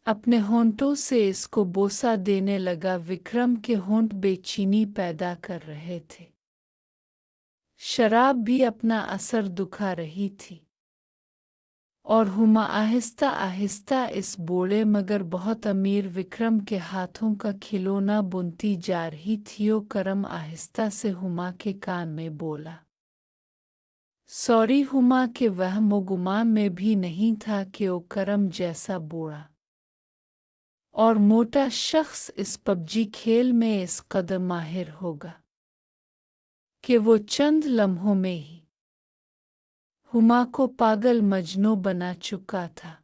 अपने होंठों से इसको बोसा देने लगा। विक्रम के होंठ बेचैनी पैदा कर रहे थे। शराब भी अपना असर दिखा रही थी और हुमा आहिस्ता आहिस्ता इस बूढ़े मगर बहुत अमीर विक्रम के हाथों का खिलौना बुनती जा रही थी। ओ करम आहिस्ता से हुमा के कान में बोला। सॉरी हुमा के वहम गुमान में भी नहीं था कि ओ करम जैसा बूढ़ा और मोटा शख्स इस पबजी खेल में इस कदर माहिर होगा कि वो चंद लम्हों में ही हुमा को पागल मजनू बना चुका था।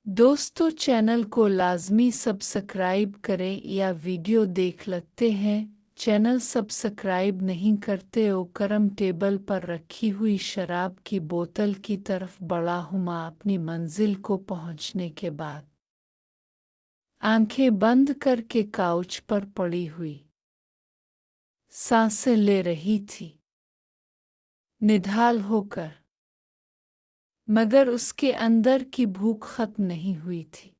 दोस्तों, चैनल को लाजमी सब्सक्राइब करें या वीडियो देख लेते हैं। चैनल सब्सक्राइब नहीं करते। ओ करम टेबल पर रखी हुई शराब की बोतल की तरफ बढ़ा। हुमा अपनी मंजिल को पहुंचने के बाद आंखें बंद करके काउच पर पड़ी हुई सांसें ले रही थी, निढाल होकर, मगर उसके अंदर की भूख खत्म नहीं हुई थी,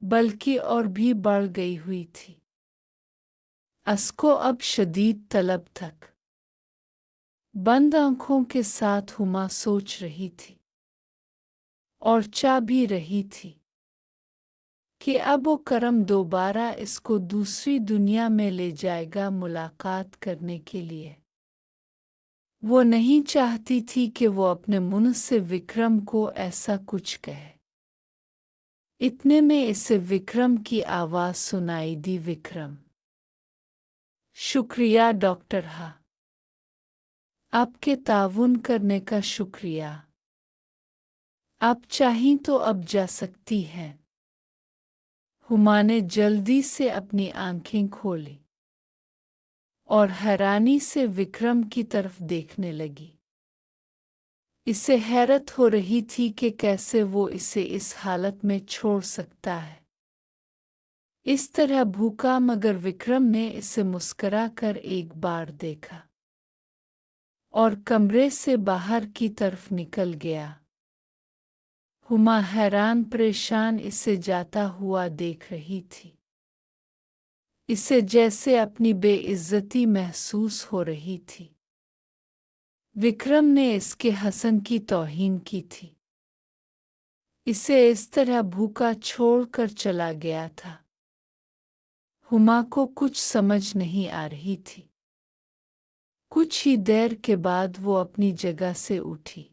बल्कि और भी बढ़ गई हुई थी। असको अब शदीद तलब तक बंद आंखों के साथ हुमा सोच रही थी और चाह भी रही थी कि अब वो करम दोबारा इसको दूसरी दुनिया में ले जाएगा मुलाकात करने के लिए। वो नहीं चाहती थी कि वो अपने मुंह से विक्रम को ऐसा कुछ कहे। इतने में इसे विक्रम की आवाज सुनाई दी। विक्रम, शुक्रिया डॉक्टर। हाँ, आपके ताउन करने का शुक्रिया। आप चाहें तो अब जा सकती हैं। हुमा ने जल्दी से अपनी आंखें खोली और हैरानी से विक्रम की तरफ देखने लगी। इसे हैरत हो रही थी कि कैसे वो इसे इस हालत में छोड़ सकता है, इस तरह भूखा। मगर विक्रम ने इसे मुस्कुरा कर एक बार देखा और कमरे से बाहर की तरफ निकल गया। हुमा हैरान परेशान इसे जाता हुआ देख रही थी। इसे जैसे अपनी बेइज्जती महसूस हो रही थी। विक्रम ने इसके हसन की तौहीन की थी। इसे इस तरह भूखा छोड़कर चला गया था। हुमा को कुछ समझ नहीं आ रही थी। कुछ ही देर के बाद वो अपनी जगह से उठी।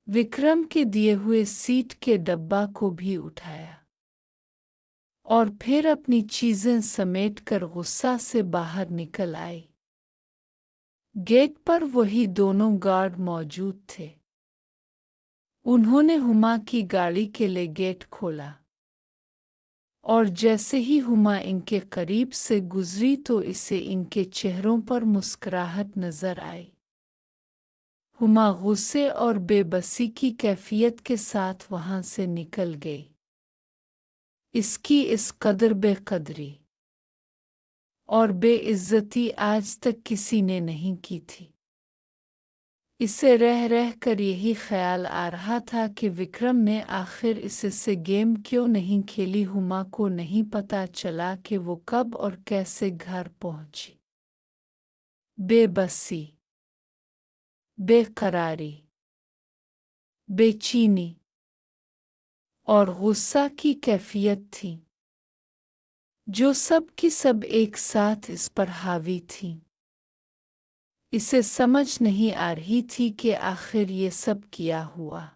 विक्रम के दिए हुए सीट के डब्बा को भी उठाया और फिर अपनी चीजें समेटकर गुस्सा से बाहर निकल आई। गेट पर वही दोनों गार्ड मौजूद थे। उन्होंने हुमा की गाड़ी के लिए गेट खोला और जैसे ही हुमा इनके करीब से गुजरी तो इसे इनके चेहरों पर मुस्कुराहट नजर आई। हुमा गुस्से और बेबसी की कैफियत के साथ वहां से निकल गई। इसकी इस कदर बेकदरी और बेइज्जती आज तक किसी ने नहीं की थी। इसे रह रह कर यही ख्याल आ रहा था कि विक्रम ने आखिर इससे गेम क्यों नहीं खेली। हुमा को नहीं पता चला कि वो कब और कैसे घर पहुंची। बेबसी, बेकरारी, बेचैनी और गुस्सा की कैफियत थी, जो सब की सब एक साथ इस पर हावी थी। इसे समझ नहीं आ रही थी कि आखिर ये सब किया हुआ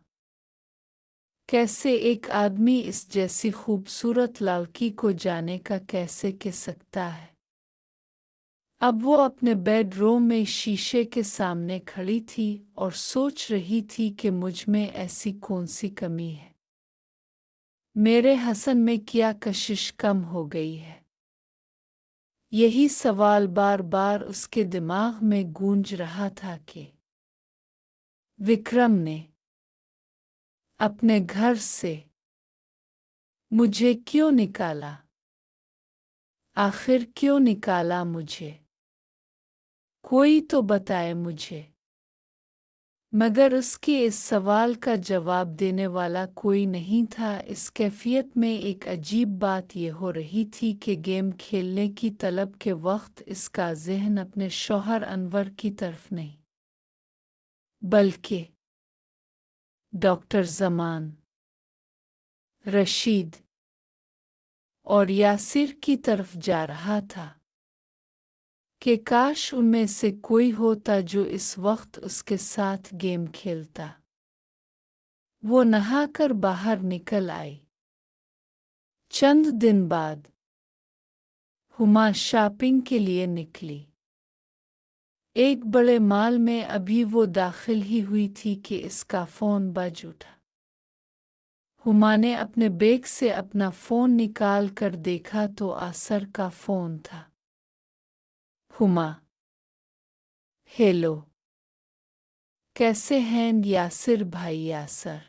कैसे। एक आदमी इस जैसी खूबसूरत लड़की को जाने का कैसे कह सकता है। अब वो अपने बेडरूम में शीशे के सामने खड़ी थी और सोच रही थी कि मुझ में ऐसी कौन सी कमी है, मेरे हसन में क्या कशिश कम हो गई है। यही सवाल बार बार उसके दिमाग में गूंज रहा था कि विक्रम ने अपने घर से मुझे क्यों निकाला। आखिर क्यों निकाला मुझे? कोई तो बताए मुझे। मगर उसके इस सवाल का जवाब देने वाला कोई नहीं था। इस कैफियत में एक अजीब बात यह हो रही थी कि गेम खेलने की तलब के वक्त इसका ज़हन अपने शौहर अनवर की तरफ नहीं, बल्कि डॉक्टर ज़मान, रशीद और यासिर की तरफ जा रहा था कि काश उनमें से कोई होता जो इस वक्त उसके साथ गेम खेलता। वो नहाकर बाहर निकल आई। चंद दिन बाद हुमा शॉपिंग के लिए निकली। एक बड़े मॉल में अभी वो दाखिल ही हुई थी कि इसका फ़ोन बज उठा। हुमा ने अपने बैग से अपना फ़ोन निकाल कर देखा तो आसर का फ़ोन था। हुमा, हेलो, कैसे हैं यासिर भाई? यासर,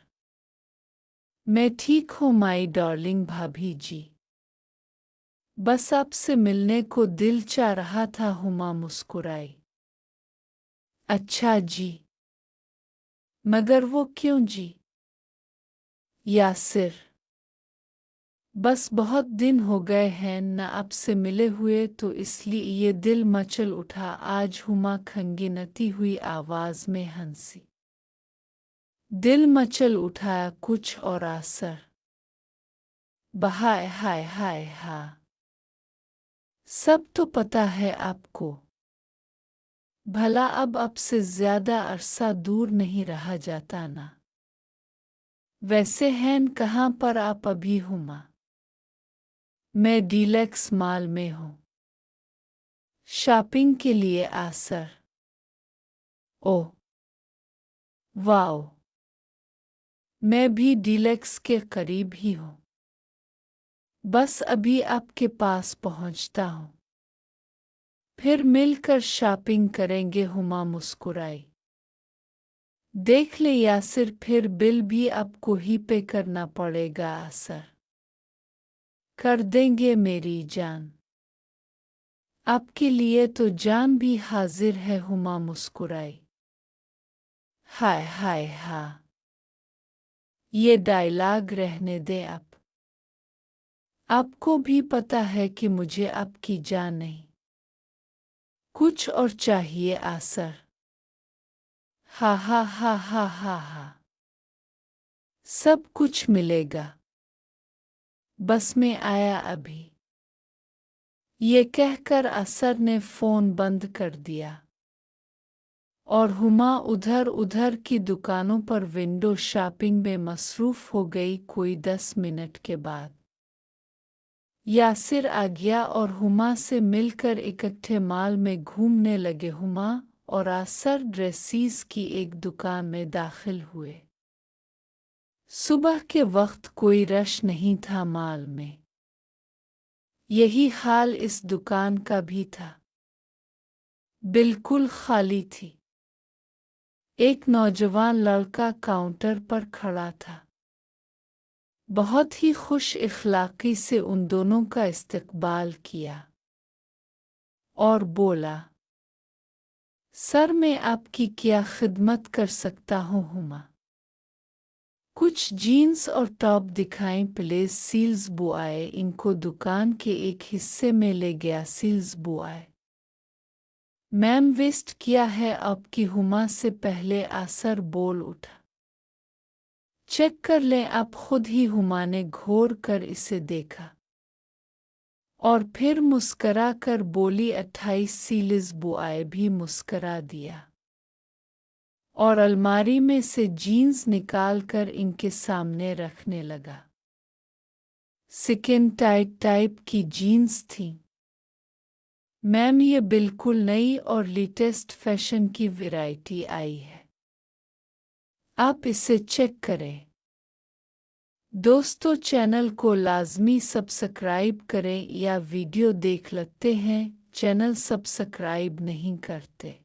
मैं ठीक हूँ माई डार्लिंग भाभी जी, बस आपसे मिलने को दिल चाह रहा था। हुमा मुस्कुराई। अच्छा जी, मगर वो क्यों जी? यासिर, बस बहुत दिन हो गए हैं न आपसे मिले हुए, तो इसलिए ये दिल मचल उठा आज। हुमा खंगिनती हुई आवाज में हंसी। दिल मचल उठाया कुछ और आसर बहाय हाय हाय हा, सब तो पता है आपको। भला अब आपसे ज्यादा अरसा दूर नहीं रहा जाता ना। वैसे हैं कहाँ पर आप अभी? हुमा, मैं डीलक्स मॉल में हूँ शॉपिंग के लिए। आसर, ओह वाओ, मैं भी डीलक्स के करीब ही हूँ, बस अभी आपके पास पहुँचता हूँ, फिर मिलकर शॉपिंग करेंगे। हुमा मुस्कुराई। देख ले यासिर, फिर बिल भी आपको ही पे करना पड़ेगा। आसर, कर देंगे मेरी जान, आपके लिए तो जान भी हाजिर है। हुमा मुस्कुराई। हाय हाय हा, ये डायलॉग रहने दे आप। आपको भी पता है कि मुझे आपकी जान नहीं, कुछ और चाहिए। आसर, हा हा हा हा हा हा, सब कुछ मिलेगा, बस मैं आया अभी। ये कहकर असर ने फ़ोन बंद कर दिया और हुमा उधर उधर की दुकानों पर विंडो शॉपिंग में मसरूफ़ हो गई। कोई 10 मिनट के बाद यासिर आ गया और हुमा से मिलकर इकट्ठे मॉल में घूमने लगे। हुमा और असर ड्रेसीज की एक दुकान में दाखिल हुए। सुबह के वक्त कोई रश नहीं था मॉल में। यही हाल इस दुकान का भी था, बिल्कुल खाली थी। एक नौजवान लड़का काउंटर पर खड़ा था, बहुत ही खुश इखलाकी से उन दोनों का इस्तकबाल किया और बोला, सर मैं आपकी क्या खिदमत कर सकता हूँ? हुमा, कुछ जीन्स और टॉप दिखाएं प्लीज। सेल्स बॉय इनको दुकान के एक हिस्से में ले गया। सेल्स बॉय, मैम वेस्ट किया है आपकी? हुमा से पहले आसर बोल उठा। चेक कर लें आप खुद ही। हुमा ने घोर कर इसे देखा और फिर मुस्करा कर बोली, 28। सेल्स बॉय भी मुस्करा दिया और अलमारी में से जीन्स निकालकर इनके सामने रखने लगा। स्किन टाइट टाइप की जीन्स थी। मैम ये बिल्कुल नई और लेटेस्ट फैशन की वैरायटी आई है, आप इसे चेक करें। दोस्तों चैनल को लाजमी सब्सक्राइब करें या वीडियो देख लेते हैं, चैनल सब्सक्राइब नहीं करते।